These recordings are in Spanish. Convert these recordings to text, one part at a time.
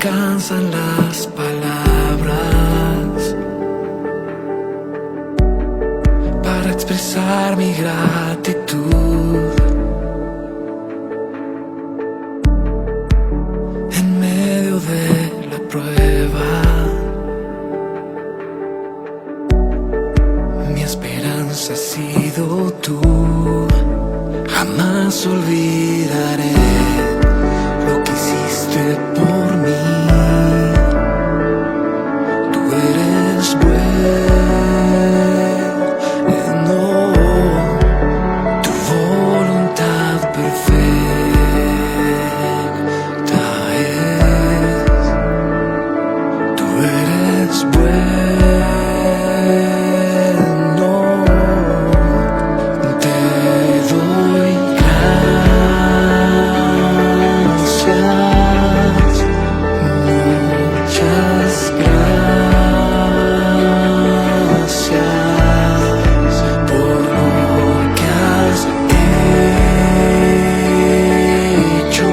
alcanzan las palabras para expresar mi gratitud. En medio de la prueba, mi esperanza has sido tú. Jamás olvidaré lo que hiciste por mí. Tú eres bueno, tu voluntad perfecta es. Tú eres bueno, te doy gracias, muchas gracias por lo que has hecho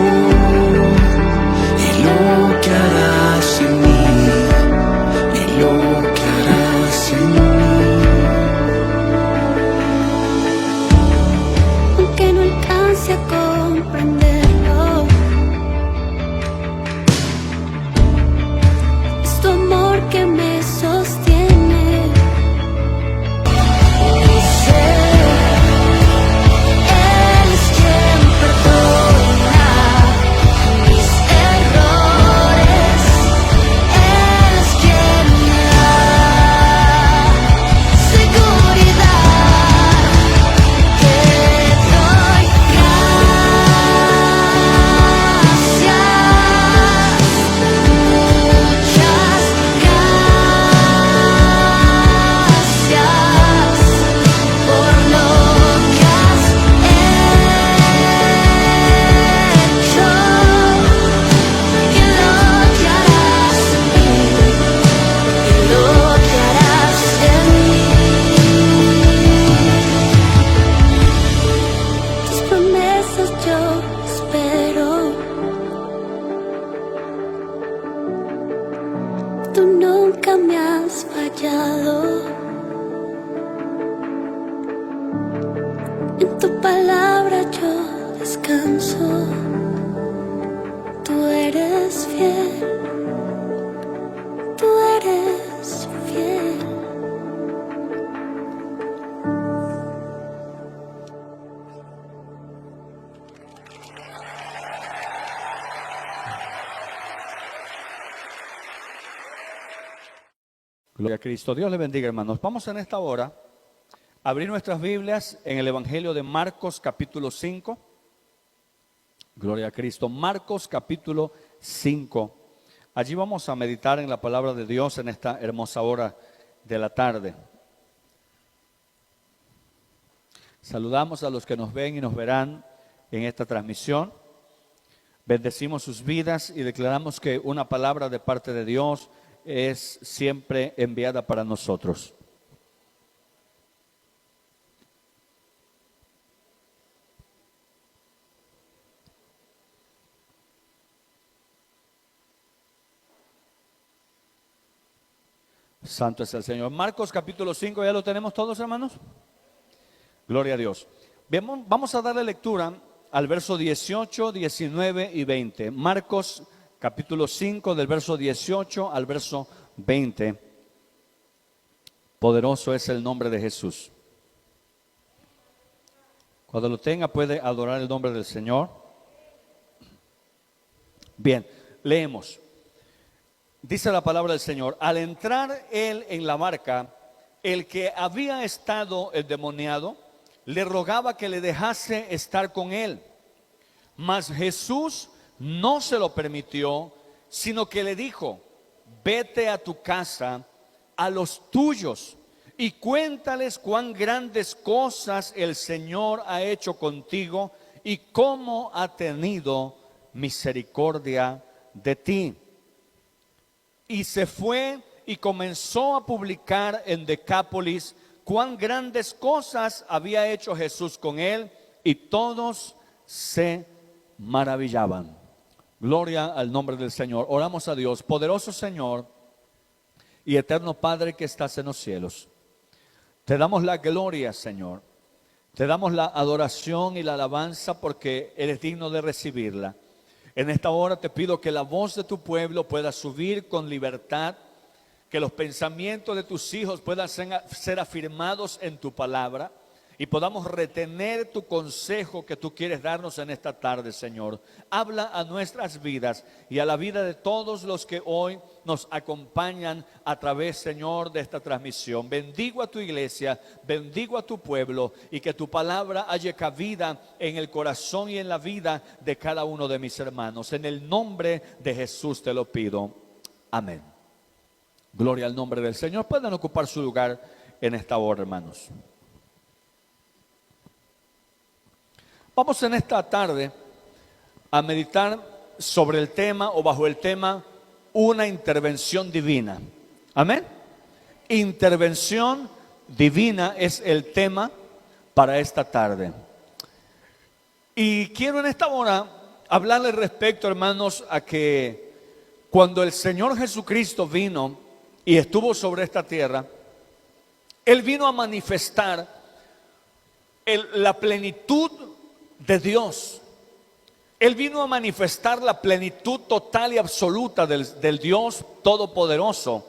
y lo que harás en mí, y lo que harás en mí. Aunque no alcance a comprenderlo, es tu amor que me sostiene. Y sé, Él es quien perdona mis errores, Él es quien me da seguridad. Te doy gracias, muchas gracias por lo que has hecho y lo que harás en mí, y lo que harás en mí. Tus promesas yo espero, tú nunca me has fallado. En tu palabra yo descanso, tú eres fiel, tú eres fiel. Gloria a Cristo. Dios le bendiga, hermanos. Vamos en esta hora a abrir nuestras Biblias en el Evangelio de Marcos capítulo 5. Gloria a Cristo. Marcos capítulo 5. Allí vamos a meditar en la palabra de Dios en esta hermosa hora de la tarde. Saludamos a los que nos ven y nos verán en esta transmisión. Bendecimos sus vidas y declaramos que una palabra de parte de Dios es siempre enviada para nosotros. Santo es el Señor. Marcos capítulo 5, ¿ya lo tenemos todos, hermanos? Gloria a Dios. Bien, vamos a darle lectura al verso 18, 19 y 20. Marcos capítulo 5, del verso 18 al verso 20. Poderoso es el nombre de Jesús. Cuando lo tenga puede adorar el nombre del Señor. Bien, leemos. Dice la palabra del Señor: al entrar él en la barca, el que había estado endemoniado le rogaba que le dejase estar con él. Mas Jesús no se lo permitió, sino que le dijo: vete a tu casa, a los tuyos, y cuéntales cuán grandes cosas el Señor ha hecho contigo y cómo ha tenido misericordia de ti. Y se fue y comenzó a publicar en Decápolis cuán grandes cosas había hecho Jesús con él, y todos se maravillaban. Gloria al nombre del Señor. Oramos a Dios. Poderoso Señor y eterno Padre que estás en los cielos. Te damos la gloria, Señor. Te damos la adoración y la alabanza porque eres digno de recibirla. En esta hora te pido que la voz de tu pueblo pueda subir con libertad, que los pensamientos de tus hijos puedan ser afirmados en tu palabra y podamos retener tu consejo que tú quieres darnos en esta tarde, Señor. Habla a nuestras vidas y a la vida de todos los que hoy nos acompañan a través, Señor, de esta transmisión. Bendigo a tu iglesia, bendigo a tu pueblo y que tu palabra haya cabida en el corazón y en la vida de cada uno de mis hermanos. En el nombre de Jesús te lo pido. Amén. Gloria al nombre del Señor. Pueden ocupar su lugar en esta hora, hermanos. Vamos en esta tarde a meditar sobre el tema o bajo el tema una intervención divina. Amén. Intervención divina es el tema para esta tarde. Y quiero en esta hora hablarles respecto, hermanos, a que cuando el Señor Jesucristo vino y estuvo sobre esta tierra, Él vino a manifestar la plenitud de Dios. Él vino a manifestar la plenitud total y absoluta del Dios Todopoderoso.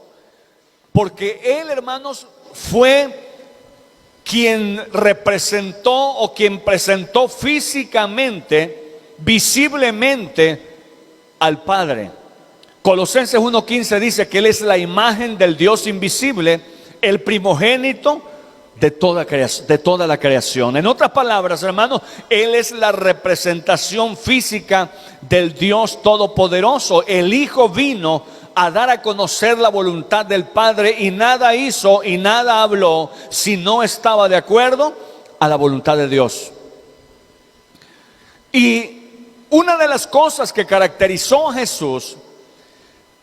Porque Él, hermanos, fue quien representó o quien presentó físicamente, visiblemente al Padre. Colosenses 1:15 dice que Él es la imagen del Dios invisible, el primogénito de toda la creación. En otras palabras, hermanos, Él es la representación física del Dios Todopoderoso. El Hijo vino a dar a conocer la voluntad del Padre y nada hizo y nada habló si no estaba de acuerdo a la voluntad de Dios. Y una de las cosas que caracterizó a Jesús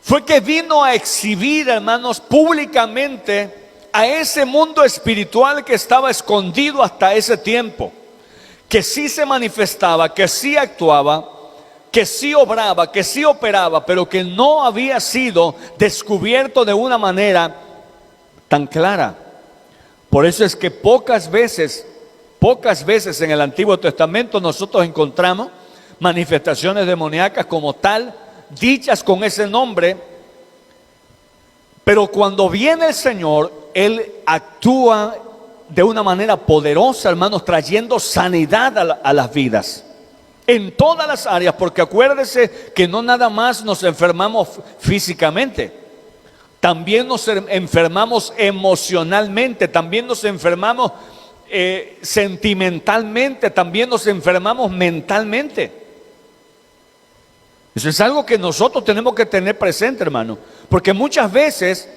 fue que vino a exhibir, hermanos, públicamente a ese mundo espiritual que estaba escondido hasta ese tiempo, que sí se manifestaba, que sí actuaba, que sí obraba, que sí operaba, pero que no había sido descubierto de una manera tan clara. Por eso es que pocas veces en el Antiguo Testamento nosotros encontramos manifestaciones demoníacas como tal, dichas con ese nombre. Pero cuando viene el Señor, Él actúa de una manera poderosa, hermanos, trayendo sanidad a las vidas. En todas las áreas, porque acuérdese que no nada más nos enfermamos físicamente. También nos enfermamos emocionalmente, también nos enfermamos sentimentalmente, también nos enfermamos mentalmente. Eso es algo que nosotros tenemos que tener presente, hermano, porque muchas veces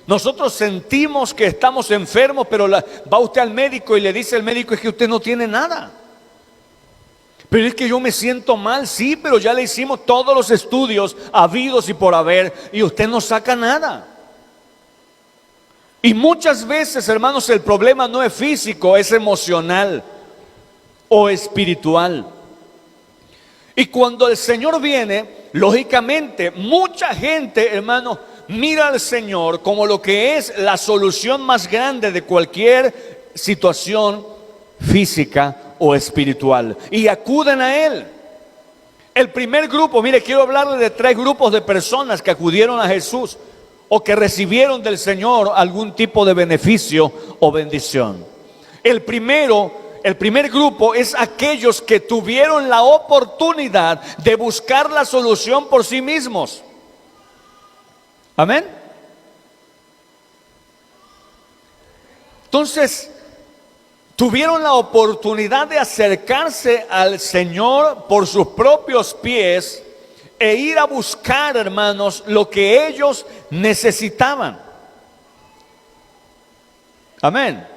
nosotros sentimos que estamos enfermos, pero va usted al médico y le dice al médico: es que usted no tiene nada. Pero es que yo me siento mal. Sí, pero ya le hicimos todos los estudios habidos y por haber y usted no saca nada. Y muchas veces, hermanos, el problema no es físico, es emocional o espiritual. Y cuando el Señor viene, lógicamente, mucha gente, hermano, mira al Señor como lo que es la solución más grande de cualquier situación física o espiritual, y acuden a Él. El primer grupo, mire, quiero hablarle de 3 grupos de personas que acudieron a Jesús o que recibieron del Señor algún tipo de beneficio o bendición. El primer grupo es aquellos que tuvieron la oportunidad de buscar la solución por sí mismos. Amén. Entonces, tuvieron la oportunidad de acercarse al Señor por sus propios pies e ir a buscar, hermanos, lo que ellos necesitaban. Amén.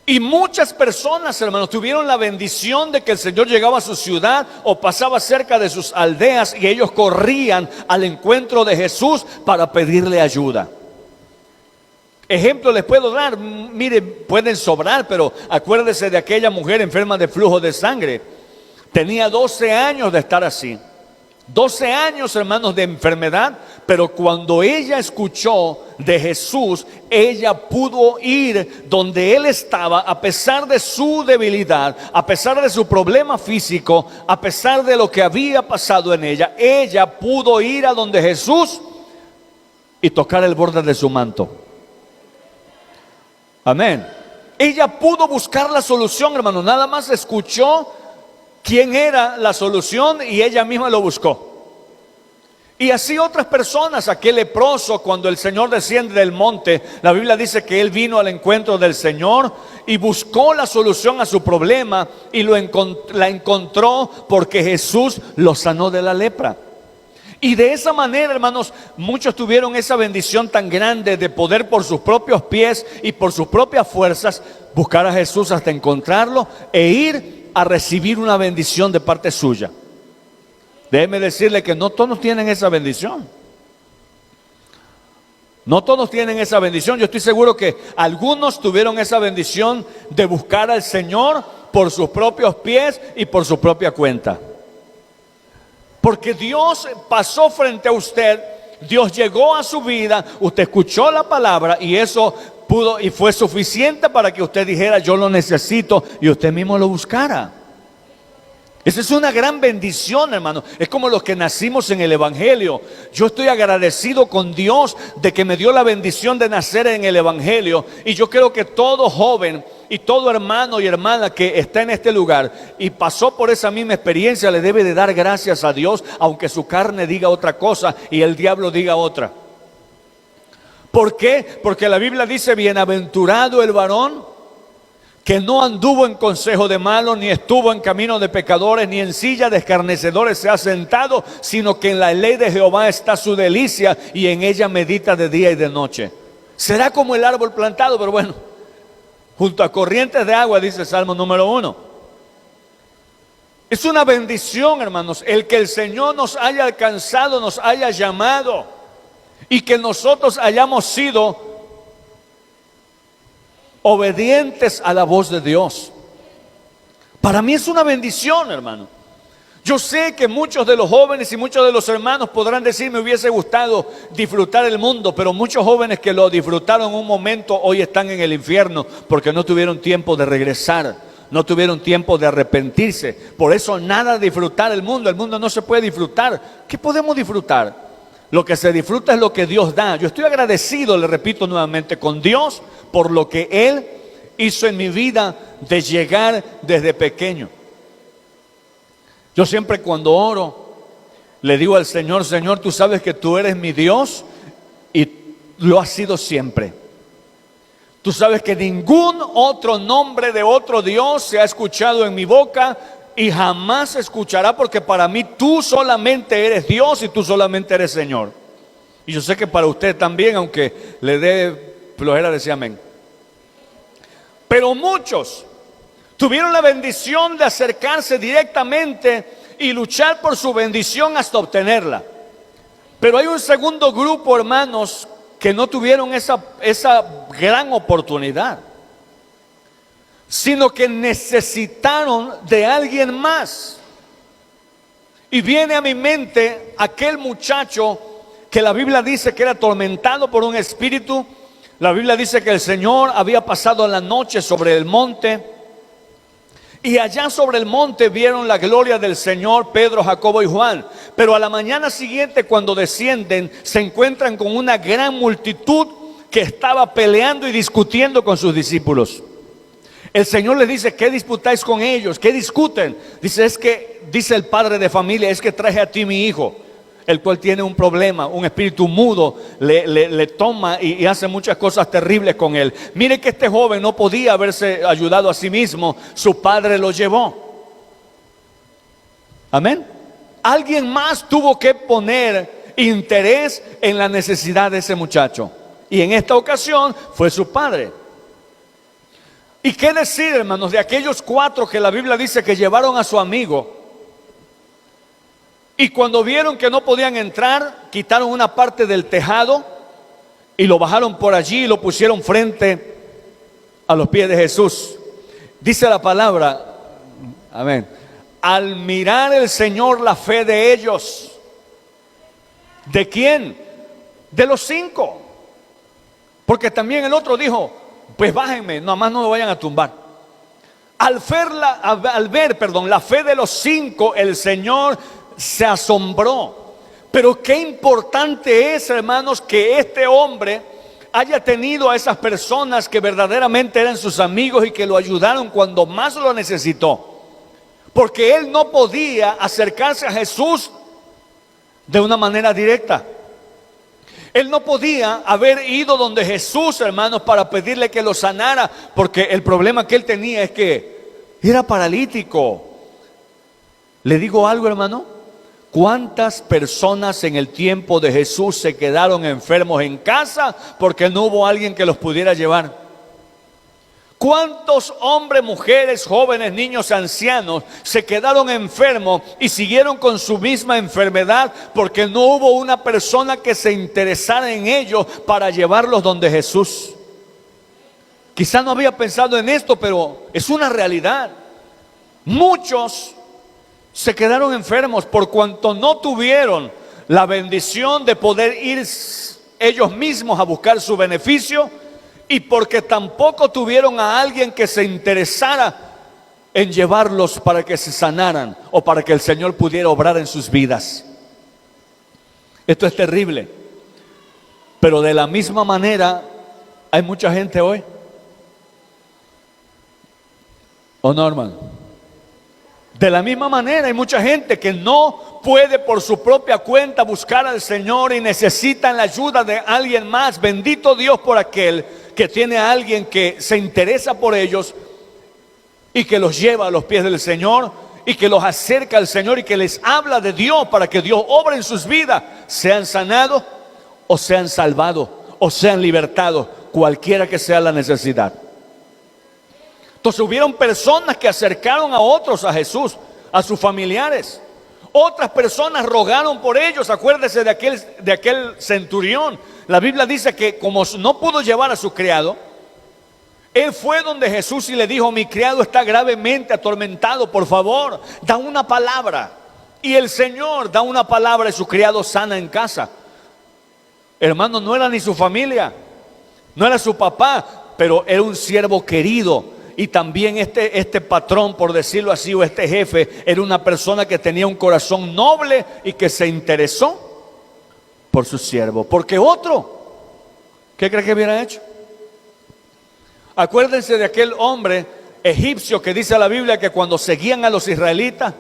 Y muchas personas, hermanos, tuvieron la bendición de que el Señor llegaba a su ciudad o pasaba cerca de sus aldeas y ellos corrían al encuentro de Jesús para pedirle ayuda. Ejemplo les puedo dar, mire, pueden sobrar, pero acuérdese de aquella mujer enferma de flujo de sangre. Tenía 12 años de estar así. 12 años, hermanos, de enfermedad, pero cuando ella escuchó de Jesús, ella pudo ir donde él estaba, a pesar de su debilidad, a pesar de su problema físico, a pesar de lo que había pasado en ella. Ella pudo ir a donde Jesús y tocar el borde de su manto. Amén. Ella pudo buscar la solución, hermano. Nada más escuchó quién era la solución y ella misma lo buscó. Y así otras personas, aquel leproso, cuando el Señor desciende del monte, la Biblia dice que él vino al encuentro del Señor y buscó la solución a su problema y la encontró porque Jesús lo sanó de la lepra. Y de esa manera, hermanos, muchos tuvieron esa bendición tan grande de poder por sus propios pies y por sus propias fuerzas buscar a Jesús hasta encontrarlo e ir a recibir una bendición de parte suya. Déjeme decirle que no todos tienen esa bendición. No todos tienen esa bendición. Yo estoy seguro que algunos tuvieron esa bendición de buscar al Señor por sus propios pies y por su propia cuenta. Porque Dios pasó frente a usted, Dios llegó a su vida, usted escuchó la palabra y eso pudo y fue suficiente para que usted dijera: yo lo necesito, y usted mismo lo buscara. Esa es una gran bendición, hermano. Es como los que nacimos en el Evangelio. Yo estoy agradecido con Dios de que me dio la bendición de nacer en el Evangelio. Y yo creo que todo joven y todo hermano y hermana que está en este lugar y pasó por esa misma experiencia le debe de dar gracias a Dios, aunque su carne diga otra cosa y el diablo diga otra. ¿Por qué? Porque la Biblia dice: bienaventurado el varón que no anduvo en consejo de malos, ni estuvo en camino de pecadores, ni en silla de escarnecedores se ha sentado, sino que en la ley de Jehová está su delicia, y en ella medita de día y de noche. Será como el árbol plantado, pero bueno, junto a corrientes de agua, dice el Salmo número 1. Es una bendición, hermanos, el que el Señor nos haya alcanzado, nos haya llamado, y que nosotros hayamos sido obedientes a la voz de Dios. Para mí es una bendición, hermano. Yo sé que muchos de los jóvenes y muchos de los hermanos podrán decir: me hubiese gustado disfrutar el mundo, pero muchos jóvenes que lo disfrutaron un momento hoy están en el infierno porque no tuvieron tiempo de regresar, no tuvieron tiempo de arrepentirse. Por eso nada de disfrutar el mundo no se puede disfrutar. ¿Qué podemos disfrutar? Lo que se disfruta es lo que Dios da. Yo estoy agradecido, le repito nuevamente, con Dios por lo que Él hizo en mi vida de llegar desde pequeño. Yo siempre cuando oro le digo al Señor: Señor, tú sabes que tú eres mi Dios y lo has sido siempre. Tú sabes que ningún otro nombre de otro Dios se ha escuchado en mi boca y jamás se escuchará, porque para mí tú solamente eres Dios y tú solamente eres Señor. Y yo sé que para usted también, aunque le dé flojera decir amén. Pero muchos tuvieron la bendición de acercarse directamente y luchar por su bendición hasta obtenerla. Pero hay un segundo grupo, hermanos, que no tuvieron esa gran oportunidad, sino que necesitaron de alguien más. Y viene a mi mente aquel muchacho que la Biblia dice que era atormentado por un espíritu. La Biblia dice que el Señor había pasado la noche sobre el monte, y allá sobre el monte vieron la gloria del Señor Pedro, Jacobo y Juan. Pero a la mañana siguiente, cuando descienden, se encuentran con una gran multitud que estaba peleando y discutiendo con sus discípulos. El Señor les dice: ¿qué disputáis con ellos? ¿Qué discuten? Dice el padre de familia: es que traje a ti mi hijo, el cual tiene un problema, un espíritu mudo, le toma y hace muchas cosas terribles con él. Mire que este joven no podía haberse ayudado a sí mismo, su padre lo llevó. Amén. Alguien más tuvo que poner interés en la necesidad de ese muchacho, y en esta ocasión fue su padre. ¿Y qué decir, hermanos, de aquellos 4 que la Biblia dice que llevaron a su amigo? Y cuando vieron que no podían entrar, quitaron una parte del tejado y lo bajaron por allí y lo pusieron frente a los pies de Jesús. Dice la palabra, amén, al mirar el Señor la fe de ellos. ¿De quién? De los 5. Porque también el otro dijo, pues bájenme, nomás no me vayan a tumbar. Al ver la fe de los 5, el Señor se asombró. Pero qué importante es, hermanos, que este hombre haya tenido a esas personas que verdaderamente eran sus amigos y que lo ayudaron cuando más lo necesitó. Porque él no podía acercarse a Jesús de una manera directa. Él no podía haber ido donde Jesús, hermanos, para pedirle que lo sanara, porque el problema que él tenía es que era paralítico. ¿Le digo algo, hermano? ¿Cuántas personas en el tiempo de Jesús se quedaron enfermos en casa porque no hubo alguien que los pudiera llevar? ¿Cuántos hombres, mujeres, jóvenes, niños, ancianos se quedaron enfermos y siguieron con su misma enfermedad porque no hubo una persona que se interesara en ellos para llevarlos donde Jesús? Quizá no había pensado en esto, pero es una realidad. Muchos se quedaron enfermos por cuanto no tuvieron la bendición de poder ir ellos mismos a buscar su beneficio, y porque tampoco tuvieron a alguien que se interesara en llevarlos para que se sanaran o para que el Señor pudiera obrar en sus vidas. Esto es terrible. Pero de la misma manera hay mucha gente hoy. ¿O no, hermano? De la misma manera hay mucha gente que no puede por su propia cuenta buscar al Señor y necesitan la ayuda de alguien más. Bendito Dios por aquel que tiene a alguien que se interesa por ellos y que los lleva a los pies del Señor y que los acerca al Señor y que les habla de Dios para que Dios obre en sus vidas, sean sanados o sean salvados o sean libertados, cualquiera que sea la necesidad. Entonces hubieron personas que acercaron a otros a Jesús, a sus familiares. Otras personas rogaron por ellos. Acuérdese de aquel centurión. La Biblia dice que como no pudo llevar a su criado, él fue donde Jesús y le dijo: mi criado está gravemente atormentado, por favor, da una palabra. Y el Señor da una palabra y su criado sana en casa. Hermano, no era ni su familia, no era su papá, pero era un siervo querido. Y también este patrón, por decirlo así, o este jefe, era una persona que tenía un corazón noble y que se interesó por su siervo. Porque otro, ¿qué cree que hubiera hecho? Acuérdense de aquel hombre egipcio que dice la Biblia que cuando seguían a los israelitas,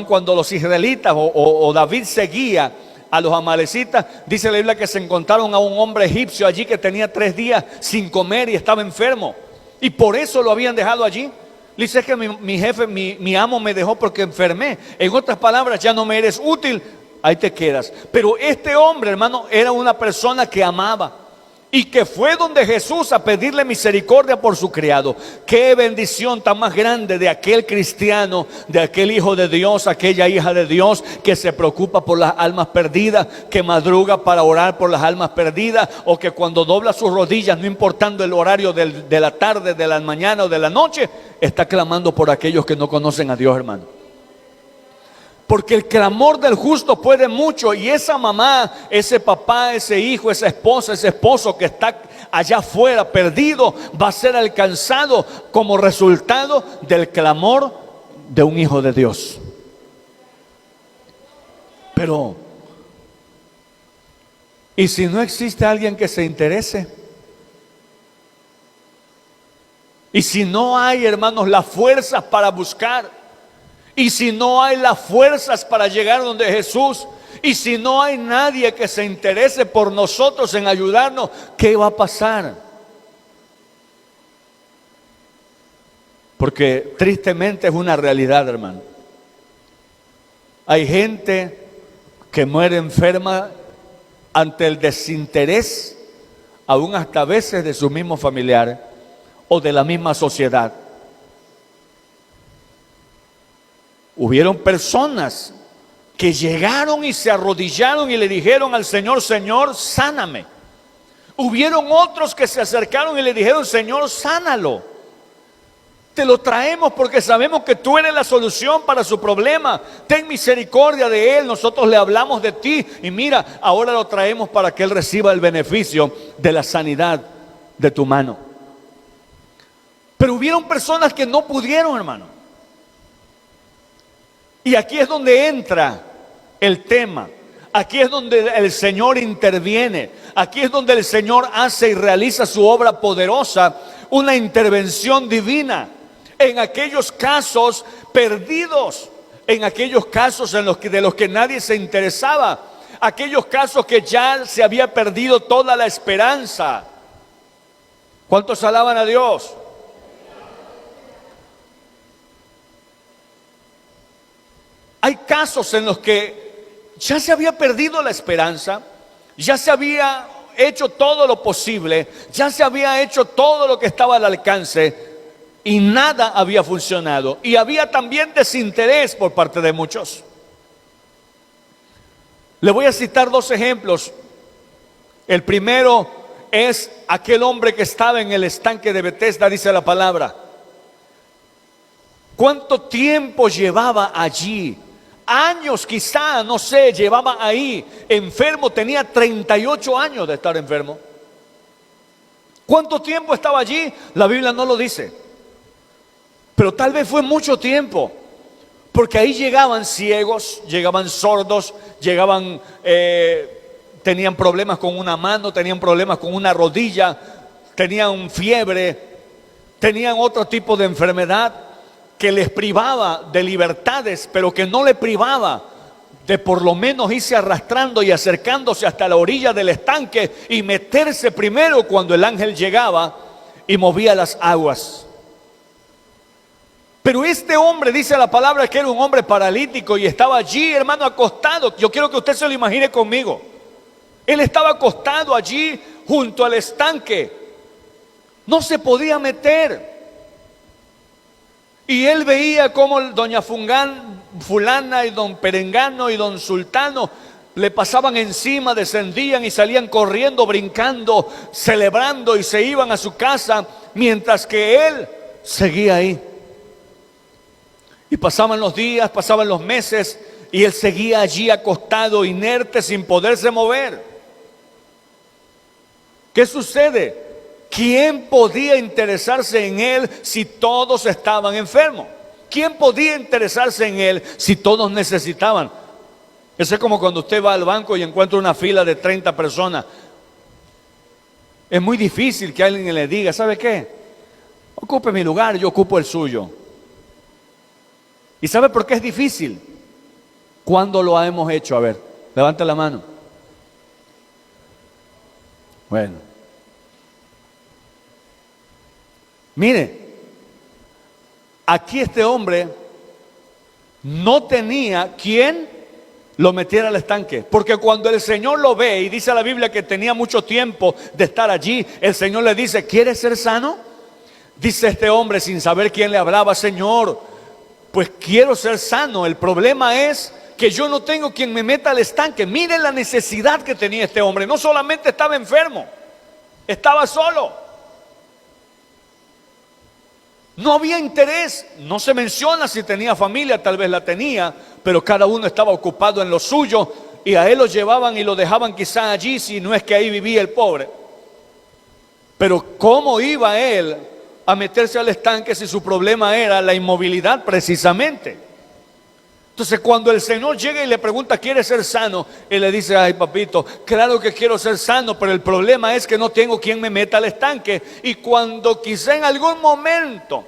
cuando los israelitas o David seguía a los amalecitas, dice la Biblia que se encontraron a un hombre egipcio allí que tenía 3 días sin comer y estaba enfermo, y por eso lo habían dejado allí. Le dice: es que mi jefe, mi amo me dejó porque enfermé. En otras palabras, ya no me eres útil, ahí te quedas. Pero este hombre, hermano, era una persona que amaba y que fue donde Jesús a pedirle misericordia por su criado. Qué bendición tan más grande de aquel cristiano, de aquel hijo de Dios, aquella hija de Dios que se preocupa por las almas perdidas, que madruga para orar por las almas perdidas, o que cuando dobla sus rodillas, no importando el horario de la tarde, de la mañana o de la noche, está clamando por aquellos que no conocen a Dios, hermano. Porque el clamor del justo puede mucho, y esa mamá, ese papá, ese hijo, esa esposa, ese esposo que está allá afuera perdido, va a ser alcanzado como resultado del clamor de un hijo de Dios. Pero, ¿y si no existe alguien que se interese? ¿Y si no hay, hermanos, las fuerzas para buscar? Y si no hay las fuerzas para llegar donde Jesús, y si no hay nadie que se interese por nosotros en ayudarnos, ¿qué va a pasar? Porque tristemente es una realidad, hermano. Hay gente que muere enferma ante el desinterés, aún hasta a veces de su mismo familiar o de la misma sociedad. Hubieron personas que llegaron y se arrodillaron y le dijeron al Señor: Señor, sáname. Hubieron otros que se acercaron y le dijeron: Señor, sánalo. Te lo traemos porque sabemos que tú eres la solución para su problema. Ten misericordia de él. Nosotros le hablamos de ti. Y mira, ahora lo traemos para que él reciba el beneficio de la sanidad de tu mano. Pero hubieron personas que no pudieron, hermano. Y aquí es donde entra el tema. Aquí es donde el Señor interviene. Aquí es donde el Señor hace y realiza su obra poderosa. Una intervención divina. En aquellos casos perdidos, en aquellos casos de los que nadie se interesaba, aquellos casos que ya se había perdido toda la esperanza. ¿Cuántos alaban a Dios? Hay casos en los que ya se había perdido la esperanza, ya se había hecho todo lo posible, ya se había hecho todo lo que estaba al alcance. Y nada había funcionado. Y había también desinterés por parte de muchos. Le voy a citar dos ejemplos. El primero es aquel hombre que estaba en el estanque de Betesda, dice la palabra. ¿Cuánto tiempo llevaba allí? Años quizá, no sé, llevaba ahí enfermo. Tenía 38 años de estar enfermo. ¿Cuánto tiempo estaba allí? La Biblia no lo dice. Pero tal vez fue mucho tiempo, porque ahí llegaban ciegos, llegaban sordos, tenían problemas con una mano, tenían problemas con una rodilla, tenían fiebre, tenían otro tipo de enfermedad que les privaba de libertades, pero que no les privaba de por lo menos irse arrastrando y acercándose hasta la orilla del estanque y meterse primero cuando el ángel llegaba y movía las aguas. Pero este hombre, dice la palabra, que era un hombre paralítico y estaba allí, hermano, acostado. Yo quiero que usted se lo imagine conmigo. Él estaba acostado allí junto al estanque. No se podía meter. Y él veía como doña fulana y don Perengano y don Sultano le pasaban encima, descendían y salían corriendo, brincando, celebrando y se iban a su casa, mientras que él seguía ahí. Y pasaban los días, pasaban los meses, y él seguía allí acostado, inerte, sin poderse mover. ¿Qué sucede? ¿Quién podía interesarse en él si todos estaban enfermos? ¿Quién podía interesarse en él si todos necesitaban? Eso es como cuando usted va al banco y encuentra una fila de 30 personas. Es muy difícil que alguien le diga, ¿sabe qué? Ocupe mi lugar, yo ocupo el suyo. ¿Y sabe por qué es difícil? ¿Cuándo lo hemos hecho? A ver, levante la mano. Bueno. Mire, aquí este hombre no tenía quien lo metiera al estanque. Porque cuando el Señor lo ve, y dice la Biblia que tenía mucho tiempo de estar allí, el Señor le dice, ¿quieres ser sano? Dice este hombre sin saber quién le hablaba, Señor, pues quiero ser sano. El problema es que yo no tengo quien me meta al estanque. Miren la necesidad que tenía este hombre. No solamente estaba enfermo, estaba solo. No había interés. No se menciona si tenía familia, tal vez la tenía, pero cada uno estaba ocupado en lo suyo y a él lo llevaban y lo dejaban quizá allí, si no es que ahí vivía el pobre. Pero ¿cómo iba él a meterse al estanque si su problema era la inmovilidad precisamente? Entonces cuando el Señor llega y le pregunta, ¿quiere ser sano? Él le dice, ay papito, claro que quiero ser sano, pero el problema es que no tengo quien me meta al estanque. Y cuando quizá en algún momento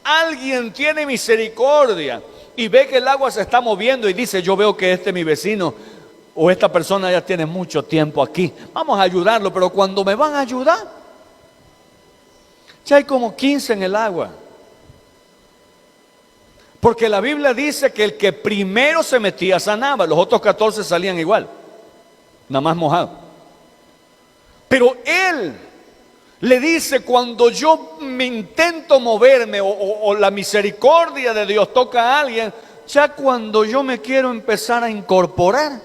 alguien tiene misericordia y ve que el agua se está moviendo y dice, yo veo que mi vecino o esta persona ya tiene mucho tiempo aquí, vamos a ayudarlo. Pero cuando me van a ayudar, ya hay como 15 en el agua. Porque la Biblia dice que el que primero se metía sanaba, los otros 14 salían igual, nada más mojado. Pero él le dice, cuando yo me intento moverme o la misericordia de Dios toca a alguien, ya cuando yo me quiero empezar a incorporar,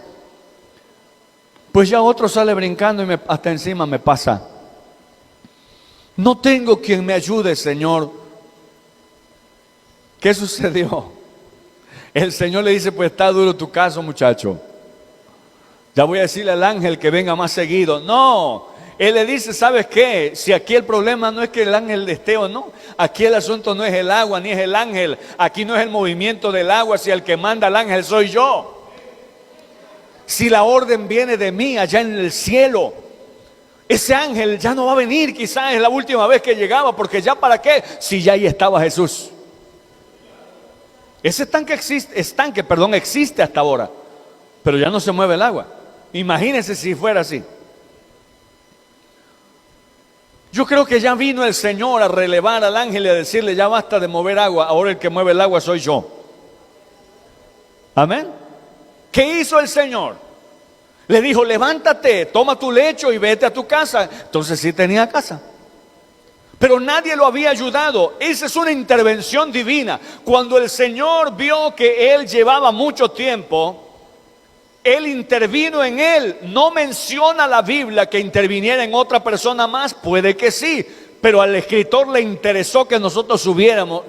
pues ya otro sale brincando y hasta encima me pasa. No tengo quien me ayude, Señor. ¿Qué sucedió? El Señor le dice, pues está duro tu caso, muchacho. Ya voy a decirle al ángel que venga más seguido. No, Él le dice, ¿sabes qué? Si aquí el problema no es que el ángel esté o no, aquí el asunto no es el agua ni es el ángel, aquí no es el movimiento del agua, si el que manda al ángel soy yo. Si la orden viene de mí allá en el cielo, ese ángel ya no va a venir, quizás es la última vez que llegaba, porque ya para qué, si ya ahí estaba Jesús. Ese estanque existe hasta ahora, pero ya no se mueve el agua. Imagínense si fuera así. Yo creo que ya vino el Señor a relevar al ángel y a decirle, ya basta de mover agua, ahora el que mueve el agua soy yo. Amén. ¿Qué hizo el Señor? Le dijo, levántate, toma tu lecho y vete a tu casa. Entonces sí tenía casa, pero nadie lo había ayudado. Esa es una intervención divina. Cuando el Señor vio que él llevaba mucho tiempo, Él intervino en él. No menciona la Biblia que interviniera en otra persona más. Puede que sí, pero al escritor le interesó que nosotros supiéramos,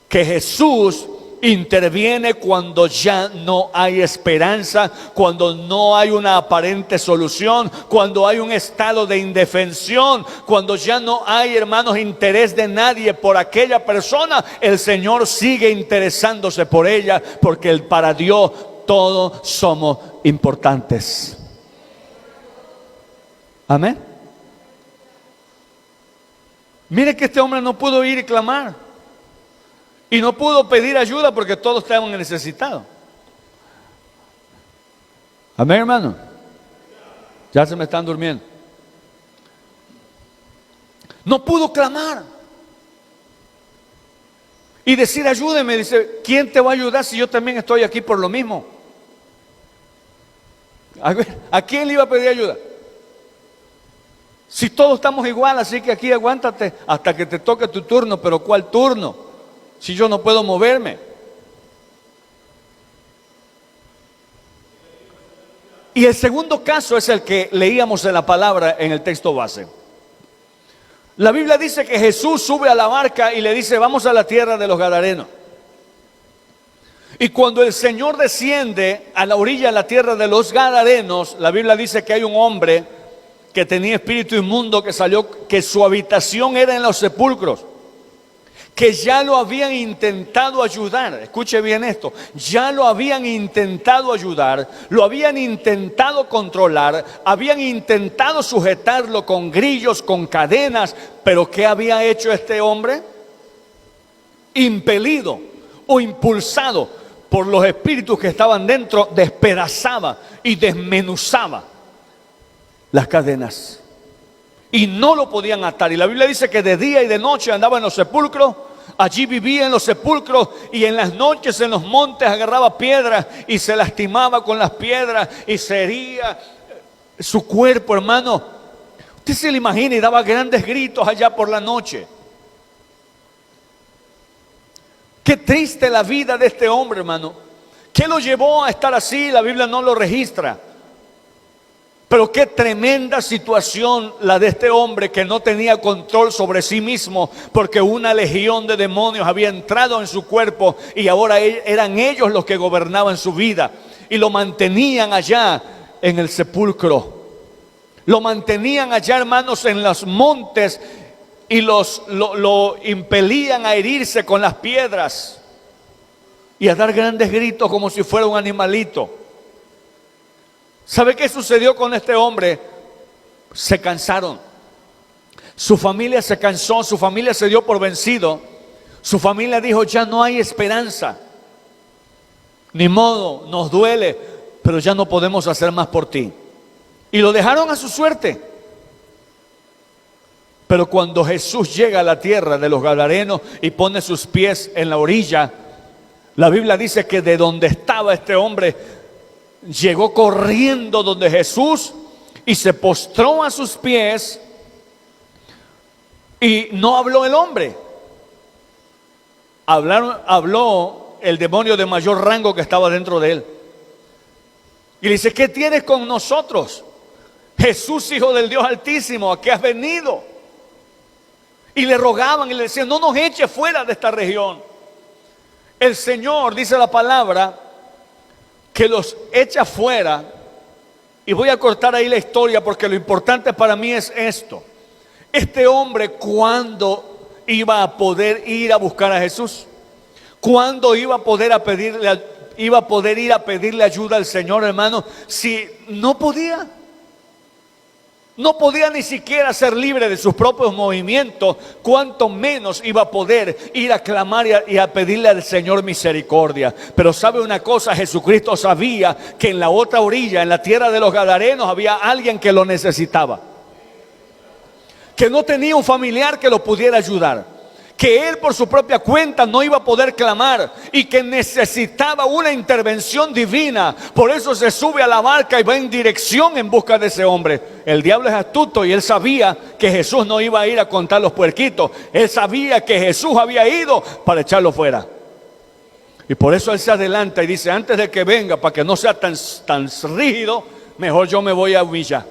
que Jesús interviene cuando ya no hay esperanza, cuando no hay una aparente solución, cuando hay un estado de indefensión, cuando ya no hay, hermanos, interés de nadie por aquella persona. El Señor sigue interesándose por ella, porque para Dios todos somos importantes. Amén. Mire que este hombre no pudo ir y clamar. Y no pudo pedir ayuda porque todos estaban necesitados. Amén, hermano. Ya se me están durmiendo. No pudo clamar y decir ayúdeme. Dice, ¿quién te va a ayudar si yo también estoy aquí por lo mismo? ¿A quién le iba a pedir ayuda? Si todos estamos igual, así que aquí aguántate hasta que te toque tu turno. Pero ¿cuál turno? Si yo no puedo moverme. Y el segundo caso es el que leíamos en la palabra en el texto base. La Biblia dice que Jesús sube a la barca y le dice, vamos a la tierra de los Gadarenos. Y cuando el Señor desciende a la orilla de la tierra de los Gadarenos, la Biblia dice que hay un hombre que tenía espíritu inmundo que salió, que su habitación era en los sepulcros, que ya lo habían intentado ayudar. Escuche bien esto, ya lo habían intentado ayudar, lo habían intentado controlar, habían intentado sujetarlo con grillos, con cadenas. Pero ¿qué había hecho este hombre? Impelido o impulsado por los espíritus que estaban dentro, despedazaba y desmenuzaba las cadenas y no lo podían atar. Y la Biblia dice que de día y de noche andaba en los sepulcros. Allí vivía en los sepulcros, y en las noches en los montes agarraba piedras y se lastimaba con las piedras y se hería su cuerpo, hermano. Usted se lo imagina, y daba grandes gritos allá por la noche. Qué triste la vida de este hombre, hermano. ¿Qué lo llevó a estar así? La Biblia no lo registra. Pero qué tremenda situación la de este hombre, que no tenía control sobre sí mismo, porque una legión de demonios había entrado en su cuerpo y ahora eran ellos los que gobernaban su vida y lo mantenían allá en el sepulcro. Lo mantenían allá, hermanos, en los montes, y lo impelían a herirse con las piedras y a dar grandes gritos como si fuera un animalito. ¿Sabe qué sucedió con este hombre? Se cansaron. Su familia se cansó, su familia se dio por vencido. Su familia dijo, ya no hay esperanza. Ni modo, nos duele, pero ya no podemos hacer más por ti. Y lo dejaron a su suerte. Pero cuando Jesús llega a la tierra de los Gadarenos y pone sus pies en la orilla, la Biblia dice que de donde estaba este hombre, llegó corriendo donde Jesús y se postró a sus pies, y no habló el hombre. Habló el demonio de mayor rango que estaba dentro de él. Y le dice, ¿qué tienes con nosotros? Jesús, Hijo del Dios Altísimo, ¿a qué has venido? y le rogaban y le decían, no nos eche fuera de esta región. El Señor, dice la palabra, que los echa fuera. Y voy a cortar ahí la historia porque lo importante para mí es esto. Este hombre, ¿cuándo iba a poder ir a buscar a Jesús? ¿Cuándo iba a poder ir a pedirle ayuda al Señor, hermano? Si no podía. No podía ni siquiera ser libre de sus propios movimientos, cuanto menos iba a poder ir a clamar y a pedirle al Señor misericordia. Pero sabe una cosa, Jesucristo sabía que en la otra orilla, en la tierra de los Gadarenos, había alguien que lo necesitaba, que no tenía un familiar que lo pudiera ayudar, que él por su propia cuenta no iba a poder clamar y que necesitaba una intervención divina. Por eso se sube a la barca y va en dirección en busca de ese hombre. El diablo es astuto y él sabía que Jesús no iba a ir a contar los puerquitos. Él sabía que Jesús había ido para echarlo fuera. Y por eso él se adelanta y dice, antes de que venga, para que no sea tan rígido, mejor yo me voy a humillar.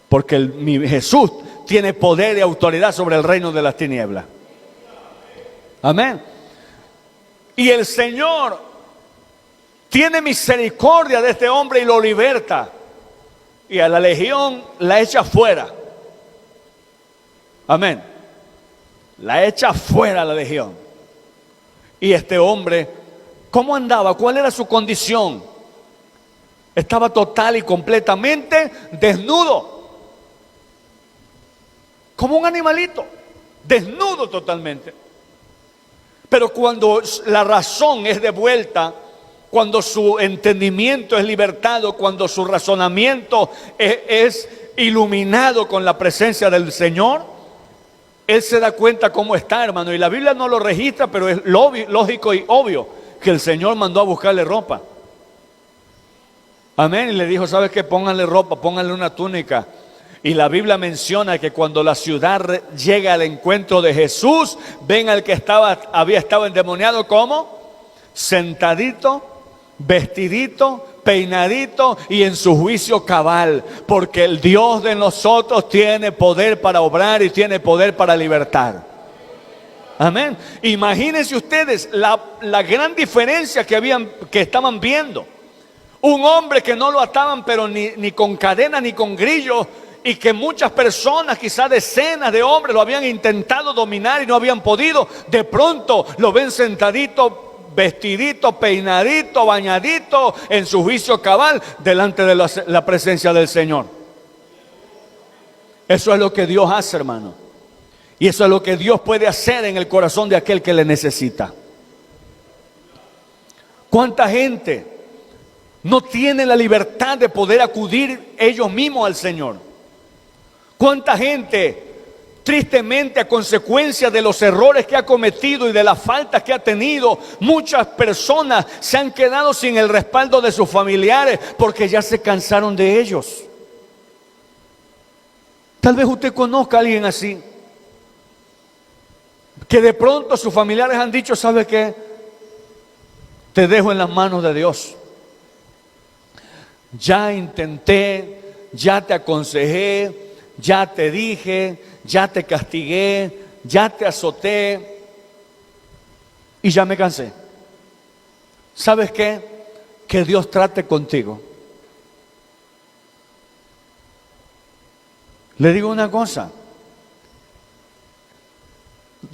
Porque mi Jesús tiene poder y autoridad sobre el reino de las tinieblas. Amén. Y el Señor tiene misericordia de este hombre y lo liberta. Y a la legión la echa fuera. Amén. La echa fuera a la legión. Y este hombre, ¿cómo andaba? ¿Cuál era su condición? Estaba total y completamente desnudo. Como un animalito, desnudo totalmente. Pero cuando la razón es devuelta, cuando su entendimiento es libertado, cuando su razonamiento es iluminado con la presencia del Señor, él se da cuenta cómo está, hermano. Y la Biblia no lo registra, pero es lógico y obvio que el Señor mandó a buscarle ropa. Amén. Y le dijo, ¿sabes qué? Pónganle ropa, pónganle una túnica. Y la Biblia menciona que cuando la ciudad llega al encuentro de Jesús, ven al que había estado endemoniado, ¿cómo? Sentadito, vestidito, peinadito y en su juicio cabal. Porque el Dios de nosotros tiene poder para obrar y tiene poder para libertar. Amén. Imagínense ustedes la gran diferencia que estaban viendo. Un hombre que no lo ataban pero ni con cadena ni con grillo. Y que muchas personas, quizás decenas de hombres, lo habían intentado dominar y no habían podido. De pronto lo ven sentadito, vestidito, peinadito, bañadito, en su juicio cabal, delante de la presencia del Señor. Eso es lo que Dios hace, hermano. Y eso es lo que Dios puede hacer en el corazón de aquel que le necesita. ¿Cuánta gente no tiene la libertad de poder acudir ellos mismos al Señor? ¿Cuánta gente, tristemente, a consecuencia de los errores que ha cometido y de las faltas que ha tenido, muchas personas se han quedado sin el respaldo de sus familiares porque ya se cansaron de ellos? Tal vez usted conozca a alguien así, que de pronto sus familiares han dicho, ¿sabe qué? Te dejo en las manos de Dios. Ya intenté, ya te aconsejé, ya te dije, ya te castigué, ya te azoté y ya me cansé. ¿Sabes qué? Que Dios trate contigo. Le digo una cosa,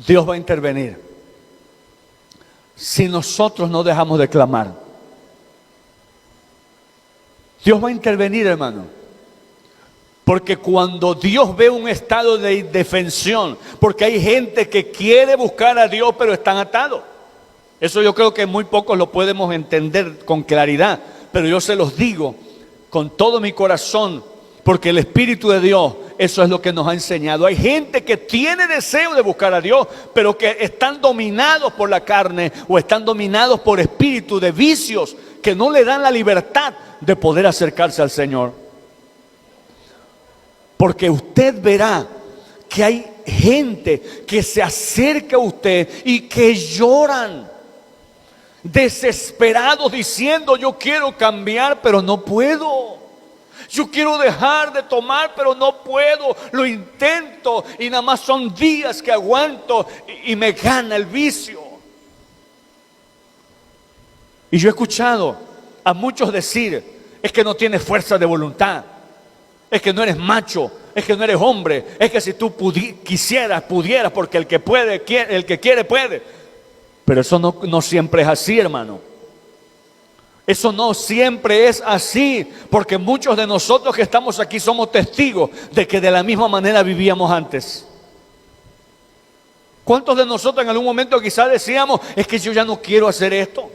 Dios va a intervenir si nosotros no dejamos de clamar. Dios va a intervenir, hermano. Porque cuando Dios ve un estado de indefensión, porque hay gente que quiere buscar a Dios pero están atados. Eso yo creo que muy pocos lo podemos entender con claridad, pero yo se los digo con todo mi corazón, porque el Espíritu de Dios, eso es lo que nos ha enseñado. Hay gente que tiene deseo de buscar a Dios, pero que están dominados por la carne o están dominados por espíritus de vicios que no le dan la libertad de poder acercarse al Señor. Porque usted verá que hay gente que se acerca a usted y que lloran, desesperados, diciendo, yo quiero cambiar, pero no puedo. Yo quiero dejar de tomar, pero no puedo. Lo intento y nada más son días que aguanto y me gana el vicio. Y yo he escuchado a muchos decir, es que no tienes fuerza de voluntad, es que no eres macho, es que no eres hombre, es que si tú quisieras, pudieras, porque el que puede, el que quiere, puede. Pero eso no siempre es así, hermano. Eso no siempre es así, porque muchos de nosotros que estamos aquí somos testigos de que de la misma manera vivíamos antes. ¿Cuántos de nosotros en algún momento quizás decíamos, es que yo ya no quiero hacer esto?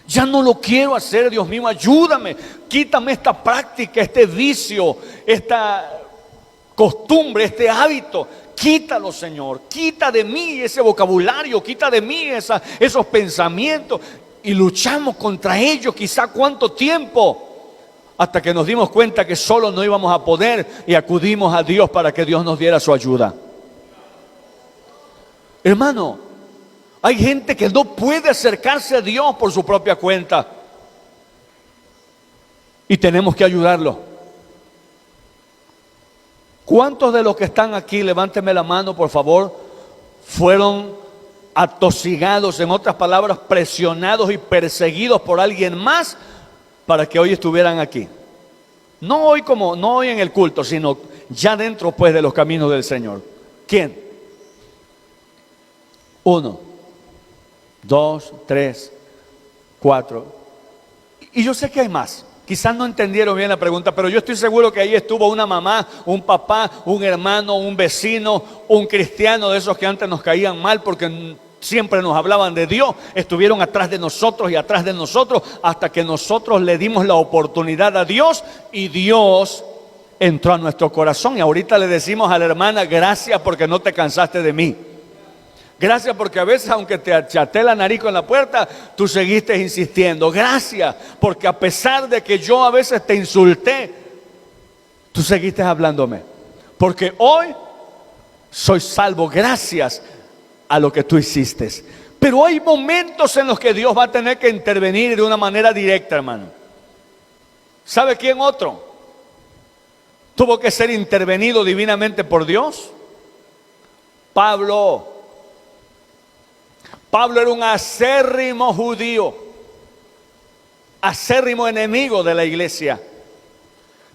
Ya no lo quiero hacer, Dios mío, ayúdame, quítame esta práctica, este vicio, esta costumbre, este hábito. Quítalo, Señor, quita de mí ese vocabulario, quita de mí esos pensamientos. Y luchamos contra ellos, quizá cuánto tiempo, hasta que nos dimos cuenta que solo no íbamos a poder y acudimos a Dios para que Dios nos diera su ayuda. Hermano, hay gente que no puede acercarse a Dios por su propia cuenta. Y tenemos que ayudarlo. ¿Cuántos de los que están aquí, levánteme la mano por favor, fueron atosigados, en otras palabras, presionados y perseguidos por alguien más para que hoy estuvieran aquí? No hoy en el culto, sino ya dentro pues de los caminos del Señor. ¿Quién? 1, 2, 3, 4. Y yo sé que hay más. Quizás no entendieron bien la pregunta, pero yo estoy seguro que ahí estuvo una mamá, un papá, un hermano, un vecino, un cristiano de esos que antes nos caían mal porque siempre nos hablaban de Dios. Estuvieron atrás de nosotros y atrás de nosotros hasta que nosotros le dimos la oportunidad a Dios y Dios entró a nuestro corazón. Y ahorita le decimos a la hermana, gracias porque no te cansaste de mí. Gracias porque a veces, aunque te achaté la nariz con la puerta, tú seguiste insistiendo. Gracias porque a pesar de que yo a veces te insulté, tú seguiste hablándome. Porque hoy soy salvo gracias a lo que tú hiciste. Pero hay momentos en los que Dios va a tener que intervenir de una manera directa, hermano. ¿Sabe quién otro tuvo que ser intervenido divinamente por Dios? Pablo era un acérrimo judío, acérrimo enemigo de la iglesia.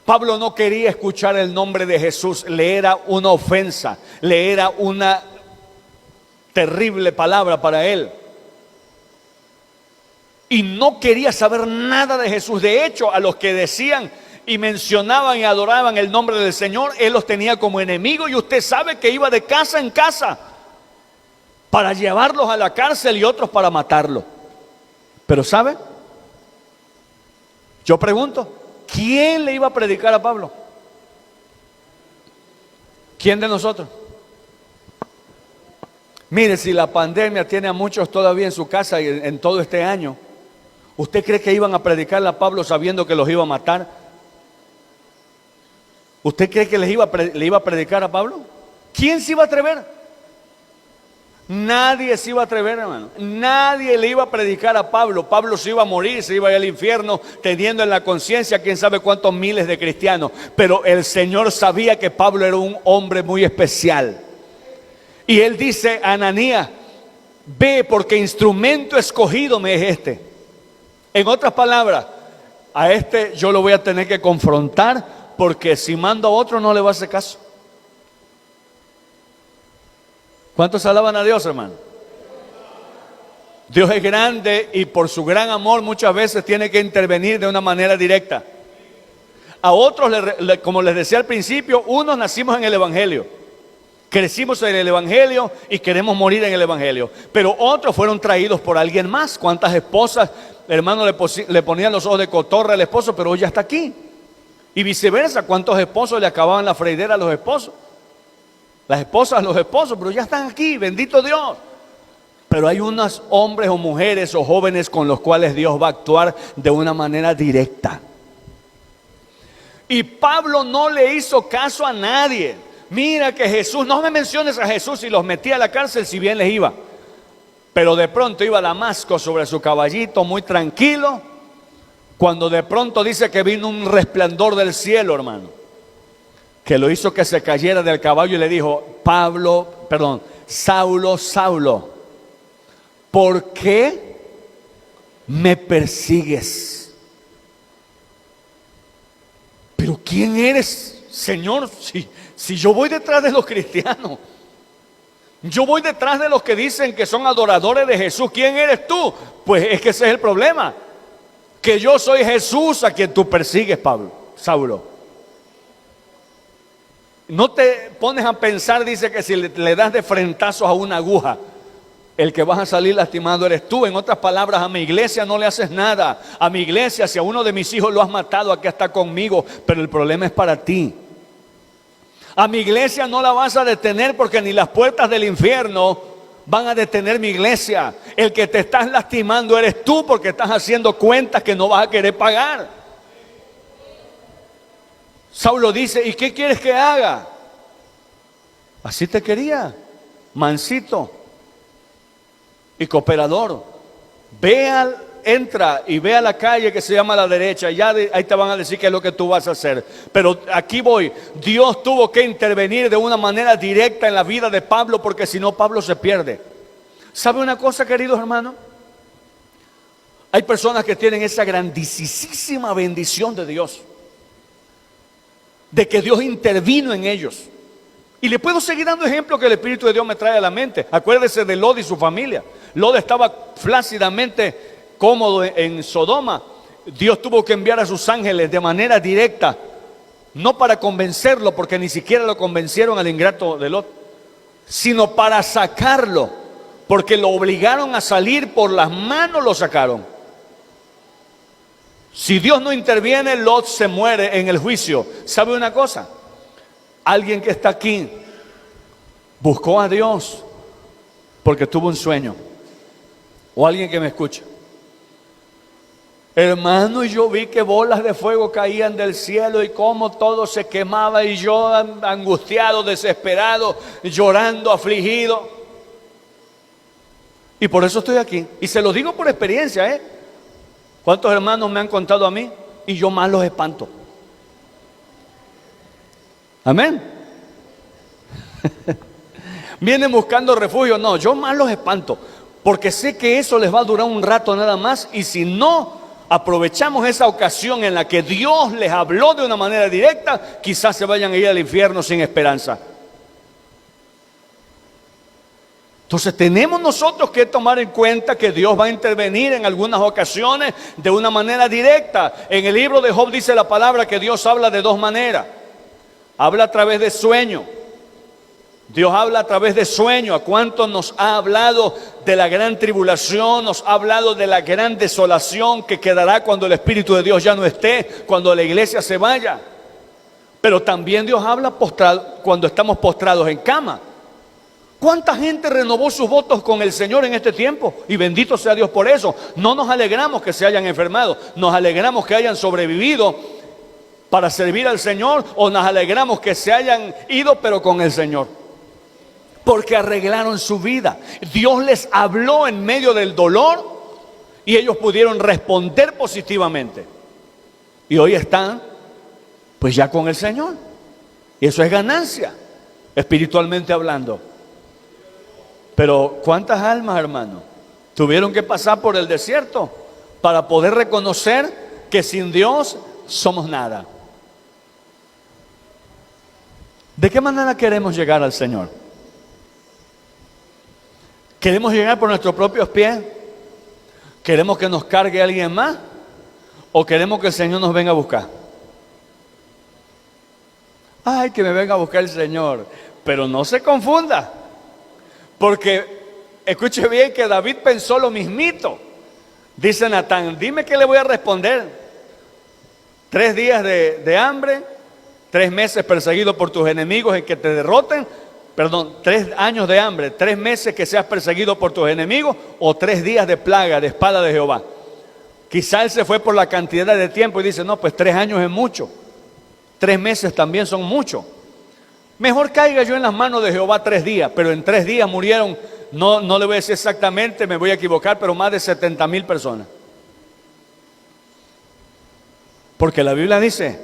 Pablo no quería escuchar el nombre de Jesús, le era una ofensa, le era una terrible palabra para él. Y no quería saber nada de Jesús. De hecho, a los que decían y mencionaban y adoraban el nombre del Señor, él los tenía como enemigos. Y usted sabe que iba de casa en casa para llevarlos a la cárcel y otros para matarlos. Pero ¿sabe? Yo pregunto, ¿quién le iba a predicar a Pablo? ¿Quién de nosotros? Mire, si la pandemia tiene a muchos todavía en su casa y en todo este año, ¿usted cree que iban a predicarle a Pablo sabiendo que los iba a matar? ¿Usted cree que le iba a predicar a Pablo? ¿Quién se iba a atrever? Nadie se iba a atrever, hermano. Nadie le iba a predicar a Pablo. Pablo se iba a morir, se iba a ir al infierno, teniendo en la conciencia quién sabe cuántos miles de cristianos. Pero el Señor sabía que Pablo era un hombre muy especial. Y él dice a Ananías, ve porque instrumento escogido me es este. En otras palabras, a este yo lo voy a tener que confrontar, porque si mando a otro no le va a hacer caso. ¿Cuántos alaban a Dios, hermano? Dios es grande y por su gran amor muchas veces tiene que intervenir de una manera directa. A otros, como les decía al principio, unos nacimos en el Evangelio, crecimos en el Evangelio y queremos morir en el Evangelio. Pero otros fueron traídos por alguien más. ¿Cuántas esposas, hermano, le ponían los ojos de cotorra al esposo, pero hoy ya está aquí? Y viceversa, ¿cuántos esposos le acababan la freidera a los esposos? Las esposas a los esposos, pero ya están aquí, bendito Dios. Pero hay unos hombres o mujeres o jóvenes con los cuales Dios va a actuar de una manera directa. Y Pablo no le hizo caso a nadie. Mira que Jesús, no me menciones a Jesús, y los metía a la cárcel si bien les iba. Pero de pronto iba a Damasco sobre su caballito muy tranquilo Cuando de pronto dice que vino un resplandor del cielo, hermano, que lo hizo que se cayera del caballo y le dijo: Saulo, Saulo, ¿por qué me persigues? Pero ¿quién eres, Señor? Si yo voy detrás de los cristianos, yo voy detrás de los que dicen que son adoradores de Jesús. ¿Quién eres tú? Pues es que ese es el problema, que yo soy Jesús a quien tú persigues, Saulo. No te pones a pensar, dice, que si le das de frentazos a una aguja, el que vas a salir lastimado eres tú. En otras palabras, a mi iglesia no le haces nada. A mi iglesia, si a uno de mis hijos lo has matado, aquí está conmigo, pero el problema es para ti. A mi iglesia no la vas a detener, porque ni las puertas del infierno van a detener mi iglesia. El que te estás lastimando eres tú, porque estás haciendo cuentas que no vas a querer pagar. Saulo dice: ¿y qué quieres que haga? Así te quería, mansito y cooperador. Entra y ve a la calle que se llama la derecha, ya ahí te van a decir qué es lo que tú vas a hacer. Pero aquí voy, Dios tuvo que intervenir de una manera directa en la vida de Pablo, porque si no, Pablo se pierde. ¿Sabe una cosa, queridos hermanos? Hay personas que tienen esa grandísima bendición de Dios, de que Dios intervino en ellos. Y le puedo seguir dando ejemplos que el Espíritu de Dios me trae a la mente. Acuérdese de Lot y su familia. Lot estaba flácidamente cómodo en Sodoma. Dios tuvo que enviar a sus ángeles de manera directa, no para convencerlo, porque ni siquiera lo convencieron al ingrato de Lot, sino para sacarlo, porque lo obligaron a salir, por las manos lo sacaron. Si Dios no interviene, Lot se muere en el juicio. ¿Sabe una cosa? Alguien que está aquí buscó a Dios porque tuvo un sueño. O alguien que me escucha: hermano, y yo vi que bolas de fuego caían del cielo y cómo todo se quemaba, y yo angustiado, desesperado, llorando, afligido. Y por eso estoy aquí. Y se lo digo por experiencia, ¿Cuántos hermanos me han contado a mí? Y yo más los espanto. Amén. Vienen buscando refugio. No, yo más los espanto, porque sé que eso les va a durar un rato nada más. Y si no aprovechamos esa ocasión en la que Dios les habló de una manera directa, quizás se vayan a ir al infierno sin esperanza. Entonces tenemos nosotros que tomar en cuenta que Dios va a intervenir en algunas ocasiones de una manera directa. En el libro de Job dice la palabra que Dios habla de dos maneras. Habla a través de sueño. Dios habla a través de sueño. ¿A cuánto nos ha hablado de la gran tribulación? Nos ha hablado de la gran desolación que quedará cuando el Espíritu de Dios ya no esté, cuando la iglesia se vaya. Pero también Dios habla cuando estamos postrados en cama. ¿Cuánta gente renovó sus votos con el Señor en este tiempo? Y bendito sea Dios por eso. No nos alegramos que se hayan enfermado, nos alegramos que hayan sobrevivido para servir al Señor, o nos alegramos que se hayan ido pero con el Señor, porque arreglaron su vida. Dios les habló en medio del dolor y ellos pudieron responder positivamente. Y hoy están pues ya con el Señor. Y eso es ganancia, espiritualmente hablando. Pero ¿cuántas almas, hermano, tuvieron que pasar por el desierto para poder reconocer que sin Dios somos nada? ¿De qué manera queremos llegar al Señor? ¿Queremos llegar por nuestros propios pies? ¿Queremos que nos cargue alguien más? ¿O queremos que el Señor nos venga a buscar? Ay, que me venga a buscar el Señor. Pero no se confunda, porque escuche bien que David pensó lo mismito. Dice Natán: dime qué le voy a responder. 3 días de hambre, 3 meses perseguido por tus enemigos en que te derroten. 3 años de hambre, 3 meses que seas perseguido por tus enemigos, o 3 días de plaga, de espada de Jehová. Quizá él se fue por la cantidad de tiempo y dice: no, pues 3 años es mucho, 3 meses también son mucho. Mejor caiga yo en las manos de Jehová 3 días, pero en 3 días murieron, no le voy a decir exactamente, me voy a equivocar, pero más de 70,000 personas. Porque la Biblia dice,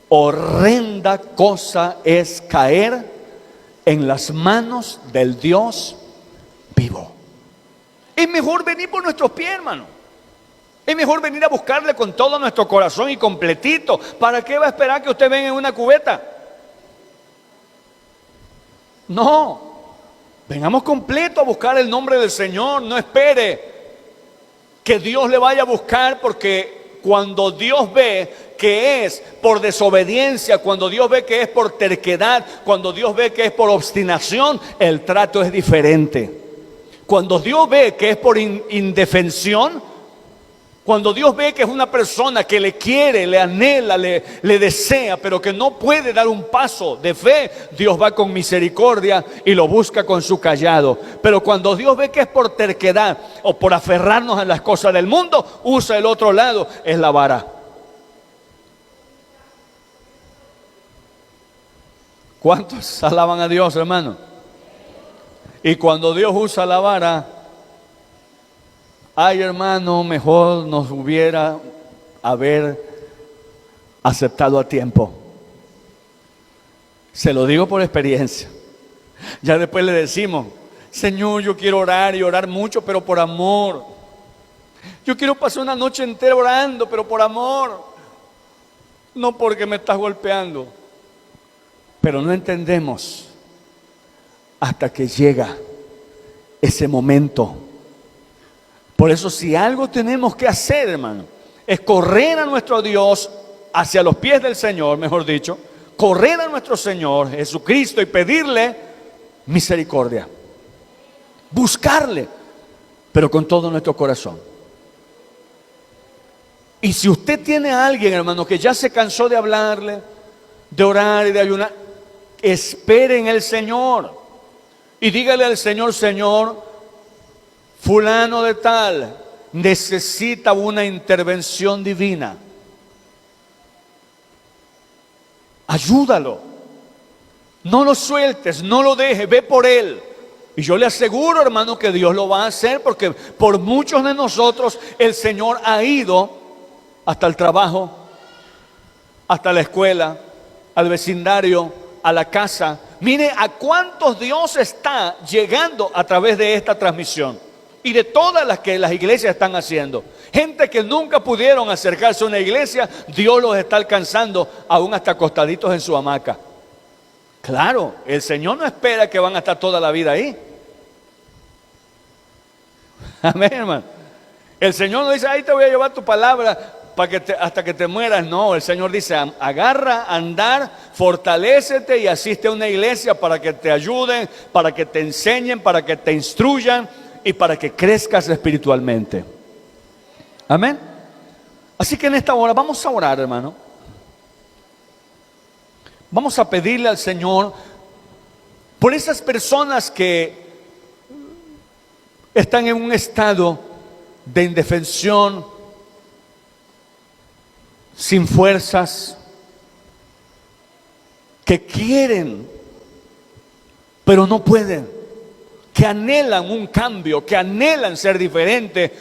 horrenda cosa es caer en las manos del Dios vivo. Es mejor venir por nuestros pies, hermano. Es mejor venir a buscarle con todo nuestro corazón y completito. ¿Para qué va a esperar que usted venga en una cubeta? No, vengamos completo a buscar el nombre del Señor. No espere que Dios le vaya a buscar, porque cuando Dios ve que es por desobediencia, cuando Dios ve que es por terquedad, cuando Dios ve que es por obstinación, el trato es diferente. Cuando Dios ve que es por indefensión, cuando Dios ve que es una persona que le quiere, le anhela, le desea, pero que no puede dar un paso de fe, Dios va con misericordia y lo busca con su cayado. Pero cuando Dios ve que es por terquedad o por aferrarnos a las cosas del mundo, usa el otro lado, es la vara. ¿Cuántos alaban a Dios, hermano? Y cuando Dios usa la vara, ay, hermano, mejor nos hubiera haber aceptado a tiempo. Se lo digo por experiencia. Ya después le decimos, Señor, yo quiero orar y orar mucho, pero por amor. Yo quiero pasar una noche entera orando, pero por amor. No porque me estás golpeando. Pero no entendemos hasta que llega ese momento. Por eso, si algo tenemos que hacer, hermano, es correr a nuestro Dios, hacia los pies del Señor, mejor dicho, correr a nuestro Señor Jesucristo y pedirle misericordia, buscarle, pero con todo nuestro corazón. Y si usted tiene a alguien, hermano, que ya se cansó de hablarle, de orar y de ayunar, espere en el Señor y dígale al Señor, Señor, fulano de tal necesita una intervención divina. Ayúdalo. No lo sueltes, no lo dejes, ve por él. Y yo le aseguro, hermano, que Dios lo va a hacer, porque por muchos de nosotros el Señor ha ido hasta el trabajo, hasta la escuela, al vecindario, a la casa. Mire a cuántos Dios está llegando a través de esta transmisión y de todas las que las iglesias están haciendo. Gente que nunca pudieron acercarse a una iglesia, Dios los está alcanzando aún hasta acostaditos en su hamaca. Claro, el Señor no espera que van a estar toda la vida ahí. Amén, hermano. El Señor no dice, ahí te voy a llevar tu palabra para que hasta que te mueras. No, el Señor dice, agarra, andar, fortalécete y asiste a una iglesia para que te ayuden, para que te enseñen, para que te instruyan y para que crezcas espiritualmente. Amén. Así que en esta hora vamos a orar, hermano. Vamos a pedirle al Señor por esas personas que están en un estado de indefensión, sin fuerzas, que quieren, pero no pueden, que anhelan un cambio, que anhelan ser diferentes,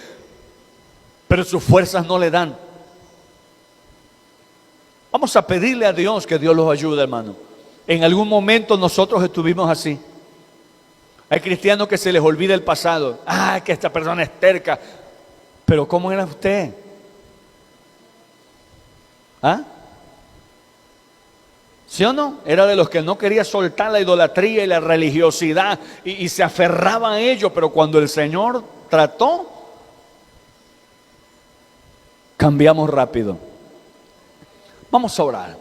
pero sus fuerzas no le dan. Vamos a pedirle a Dios que Dios los ayude, hermano. En algún momento nosotros estuvimos así. Hay cristianos que se les olvida el pasado. Ah, que esta persona es terca. Pero ¿cómo era usted? ¿Ah? ¿Sí o no? Era de los que no quería soltar la idolatría y la religiosidad y se aferraba a ello, pero cuando el Señor trató, cambiamos rápido. Vamos a orar.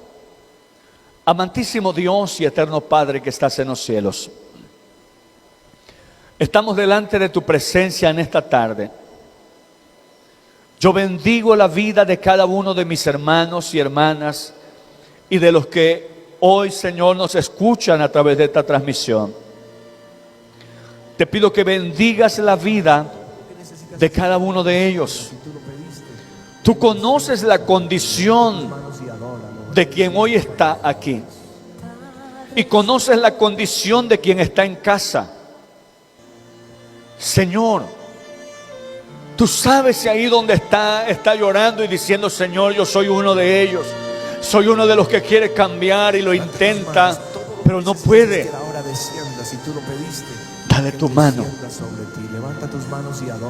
Amantísimo Dios y eterno Padre que estás en los cielos, estamos delante de tu presencia en esta tarde. Yo bendigo la vida de cada uno de mis hermanos y hermanas y de los que hoy, Señor, nos escuchan a través de esta transmisión. Te pido que bendigas la vida de cada uno de ellos. Tú conoces la condición de quien hoy está aquí y conoces la condición de quien está en casa. Señor, Tú sabes si ahí donde está llorando y diciendo: Señor, yo soy uno de ellos. Soy uno de los que quiere cambiar y lo intenta, pero no puede. Dale tu mano.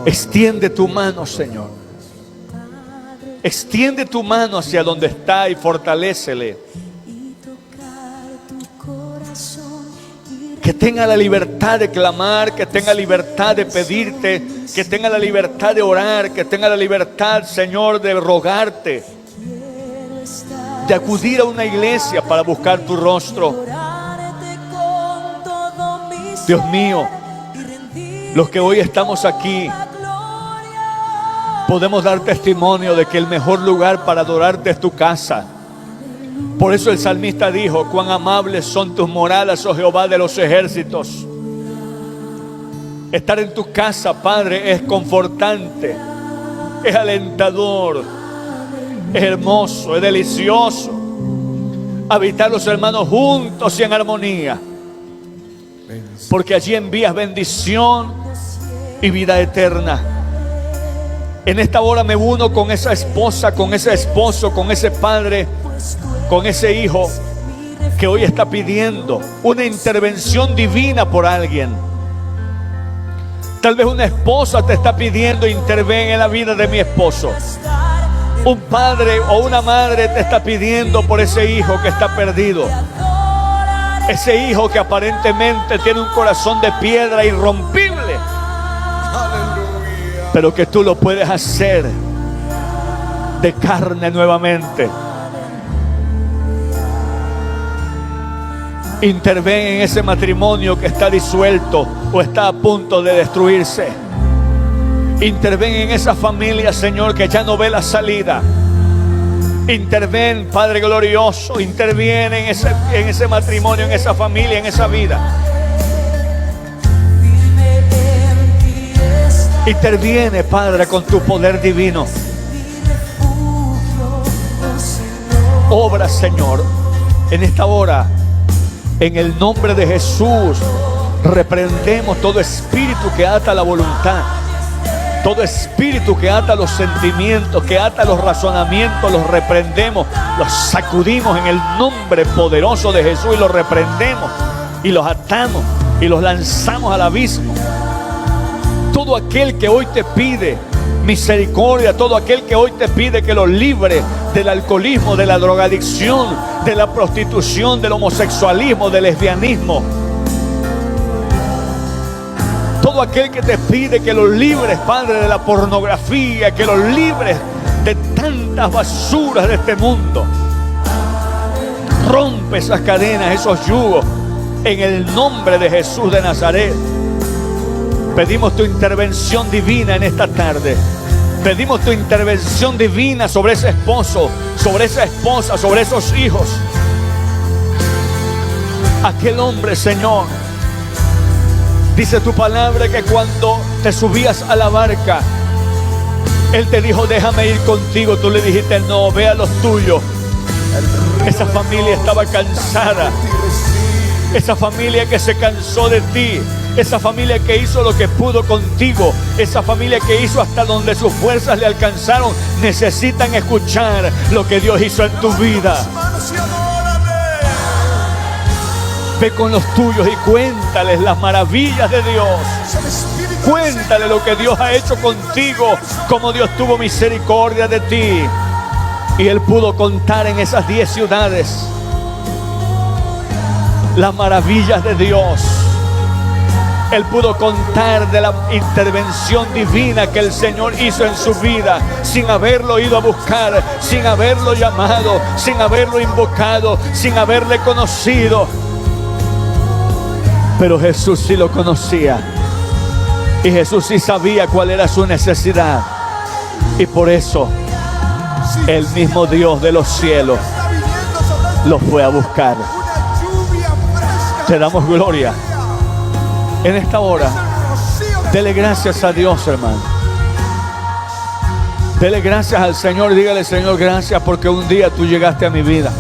Extiende tu mano, Señor. Extiende tu mano hacia donde está y fortalécele. Que tenga la libertad de clamar, que tenga libertad de pedirte, que tenga la libertad de orar, que tenga la libertad, Señor, de rogarte, de acudir a una iglesia para buscar tu rostro. Dios mío, los que hoy estamos aquí podemos dar testimonio de que el mejor lugar para adorarte es tu casa. Por eso el salmista dijo: cuán amables son tus moradas, oh Jehová de los ejércitos. Estar en tu casa, Padre, es confortante, es alentador, es hermoso, es delicioso. Habitar los hermanos juntos y en armonía, porque allí envías bendición y vida eterna. En esta hora me uno con esa esposa, con ese esposo, con ese padre, con ese hijo que hoy está pidiendo una intervención divina por alguien. Tal vez una esposa te está pidiendo: interven en la vida de mi esposo. Un padre o una madre te está pidiendo por ese hijo que está perdido. Ese hijo que aparentemente tiene un corazón de piedra irrompible, pero que tú lo puedes hacer de carne nuevamente. Interven en ese matrimonio que está disuelto o está a punto de destruirse. Interven en esa familia, Señor, que ya no ve la salida. Interven, Padre glorioso, interviene en ese matrimonio, en esa familia, en esa vida. Interviene, Padre, con tu poder divino. Obra, Señor, en esta hora. En el nombre de Jesús, reprendemos todo espíritu que ata la voluntad, todo espíritu que ata los sentimientos, que ata los razonamientos. Los reprendemos, los sacudimos en el nombre poderoso de Jesús y los reprendemos y los atamos y los lanzamos al abismo. Todo aquel que hoy te pide misericordia, todo aquel que hoy te pide que lo libre del alcoholismo, de la drogadicción, de la prostitución, del homosexualismo, del lesbianismo. Todo aquel que te pide que lo libres, Padre, de la pornografía, que lo libres de tantas basuras de este mundo. Rompe esas cadenas, esos yugos, en el nombre de Jesús de Nazaret. Pedimos tu intervención divina en esta tarde. Pedimos tu intervención divina sobre ese esposo, sobre esa esposa, sobre esos hijos. Aquel hombre, Señor, dice tu palabra que cuando te subías a la barca, Él te dijo: déjame ir contigo. Tú le dijiste: no, ve a los tuyos. Esa familia estaba cansada. Esa familia que se cansó de ti. Esa familia que hizo lo que pudo contigo. Esa familia que hizo hasta donde sus fuerzas le alcanzaron. Necesitan escuchar lo que Dios hizo en tu vida. Ve con los tuyos y cuéntales las maravillas de Dios. Cuéntale lo que Dios ha hecho contigo, cómo Dios tuvo misericordia de ti. Y Él pudo contar en esas 10 ciudades las maravillas de Dios. Él pudo contar de la intervención divina que el Señor hizo en su vida, sin haberlo ido a buscar, sin haberlo llamado, sin haberlo invocado, sin haberle conocido. Pero Jesús sí lo conocía. Y Jesús sí sabía cuál era su necesidad. Y por eso el mismo Dios de los cielos lo fue a buscar. Te damos gloria en esta hora. Dele gracias a Dios, hermano. Dele gracias al Señor. Dígale: Señor, gracias porque un día tú llegaste a mi vida.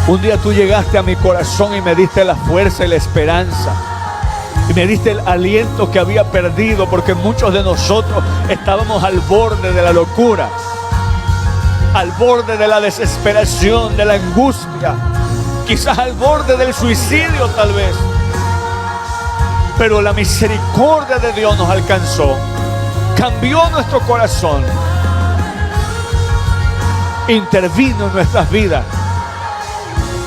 Un día tú llegaste a mi corazón y me diste la fuerza y la esperanza. Y me diste el aliento que había perdido, porque muchos de nosotros estábamos al borde de la locura, al borde de la desesperación, de la angustia, quizás al borde del suicidio tal vez. Pero la misericordia de Dios nos alcanzó, cambió nuestro corazón, intervino en nuestras vidas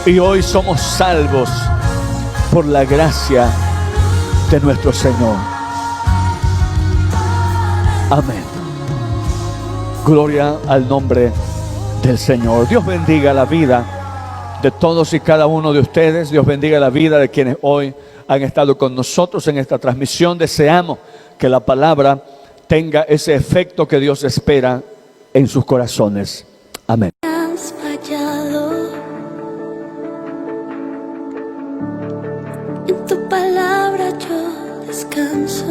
y hoy somos salvos por la gracia de nuestro Señor. Amén. Gloria al nombre del Señor. Dios bendiga la vida de todos y cada uno de ustedes. Dios bendiga la vida de quienes hoy han estado con nosotros en esta transmisión. Deseamos que la palabra tenga ese efecto que Dios espera en sus corazones. Amén. Has fallado. En tu palabra yo descanso.